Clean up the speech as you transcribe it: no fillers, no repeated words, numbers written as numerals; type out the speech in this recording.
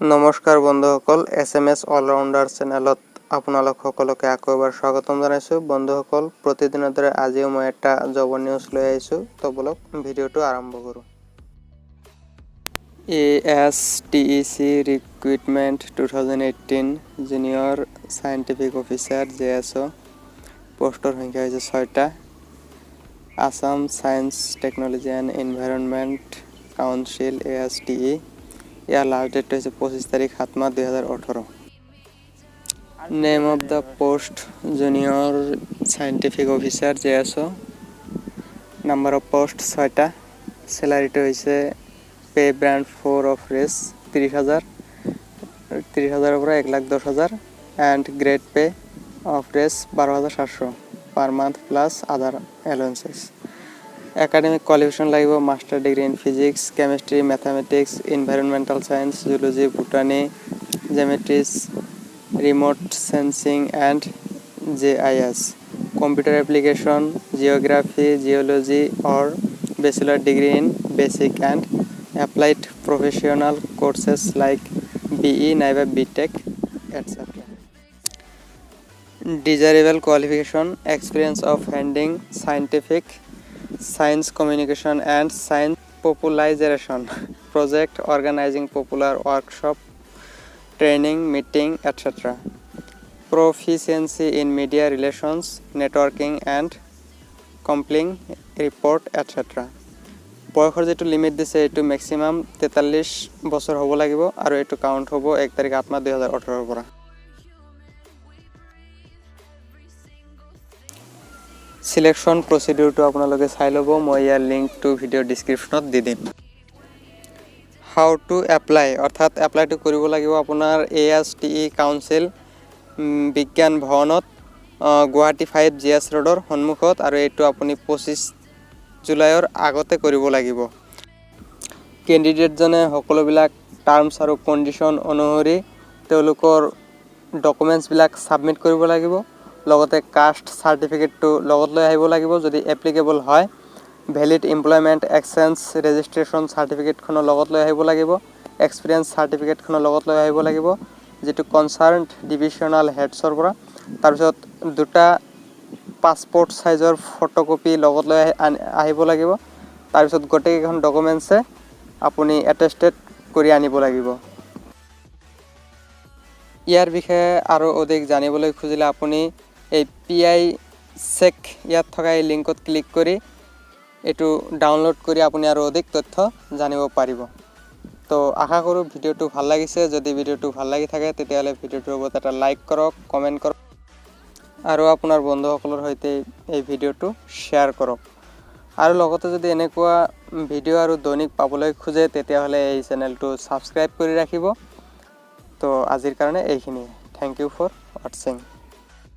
নমস্কাৰ বন্ধুসকল SMS allrounder চেনেলত আপোনালোক সকলোকে আকৌ এবাৰ স্বাগতম জনাইছো বন্ধুসকল প্ৰতিদিনৰ দৰে আজিও মই এটা জব নিউজ লৈ আহিছো তো বলক ভিডিওটো আৰম্ভ কৰো ASTEC recruitment 2018 junior scientific officer JSO পোষ্টৰ সংখ্যা হৈছে 6টা Assam science technology and environment council ASTE या लास्ट डेट है 25 तारीख 7 March 2018 name of the post junior scientific officer JSO number of post 6टा सैलरी तो है पे ब्रांड 4 ऑफ रेस 30,000 पर 1,10,000 एंड ग्रेड पे ऑफ रेस 12,700 per month plus other allowances Academic qualification like master degree in physics, chemistry, mathematics, environmental science, zoology, botany, geometry, remote sensing and JIS. Computer application, geography, geology or bachelor degree in basic and applied professional courses like BE, NIVA, BTech, etc. Desirable qualification, experience of handling scientific science communication and science popularization project organizing popular workshop training meeting etc proficiency in media relations networking and complying report etc বয়সৰ যেটো limit দিছে এটো maximum 43 বছৰ হ'ব লাগিব আৰু এটো count হ'ব 1 তাৰিখ 8 মাহ 2018 পৰা Selection procedure to আপোনালোকে চাই লব মই ইয়াৰ লিংক টু ভিডিও ডেসক্ৰিপচনত দি দিম How to apply অৰ্থাৎ এপ্লাই টু কৰিব লাগিব আপোনাৰ ASTE কাউন্সিল বিজ্ঞান ভৱনত গুৱাহাটী 5 GS ৰোডৰ সন্মুখত আৰু এটো আপুনি 25 জুলাইৰ আগতে কৰিব লাগিব ক্যান্ডিডেট জনে সকলোবিলাক টাৰ্মছ আৰু কন্ডিশন অনুসৰি তেওঁলোকৰ ডকুমেন্টছ বিলাক সাবমিট কৰিব লাগিব লগতে কাষ্ট সাৰ্টিফিকেট টু লগত লৈ আহিব লাগিব যদি এপ্লিকেবল হয় valid employment exchange registration certificate খন লগত লৈ আহিব লাগিব এক্সপেৰিয়েন্স সাৰ্টিফিকেট খন লগত লৈ আহিব লাগিব যেটো কনসাৰ্নড ডিভিশনাল হেডছৰ পৰা তাৰ পিছত দুটা পাসপোৰ্ট সাইজৰ ফটোকপি লগত লৈ আহিব লাগিব তাৰ পিছত গোটেইখন ডকুমেন্টছে আপুনি এটেস্টেড কৰি আনিব লাগিব ইয়াৰ বিষয়ে আৰু অধিক জানিবলৈ খুজিলে আপুনি এই PI চেক ইয়াত থকা এই লিংকত ক্লিক কৰি এটো ডাউনলোড কৰি আপুনি আৰু অধিক তথ্য জানিব পাৰিব তো আশা কৰো ভিডিওটো ভাল লাগিছে যদি ভিডিওটো ভাল লাগি থাকে তেতিয়ালে ভিডিওটোৰ ওপৰত এটা লাইক কৰক কমেন্ট কৰক আৰু আপোনাৰ বন্ধুসকলৰ সৈতে এই ভিডিওটো শেয়াৰ কৰক আৰু লগতে যদি এনেকুৱা ভিডিও আৰু দৈনিক পাবলৈ খুজে তেতিয়াহলে এই চেনেলটো সাবস্ক্ৰাইব কৰি ৰাখিব তো আজিৰ কাৰণে এইখিনি থ্যাংক ইউ ফৰ ওয়াচিং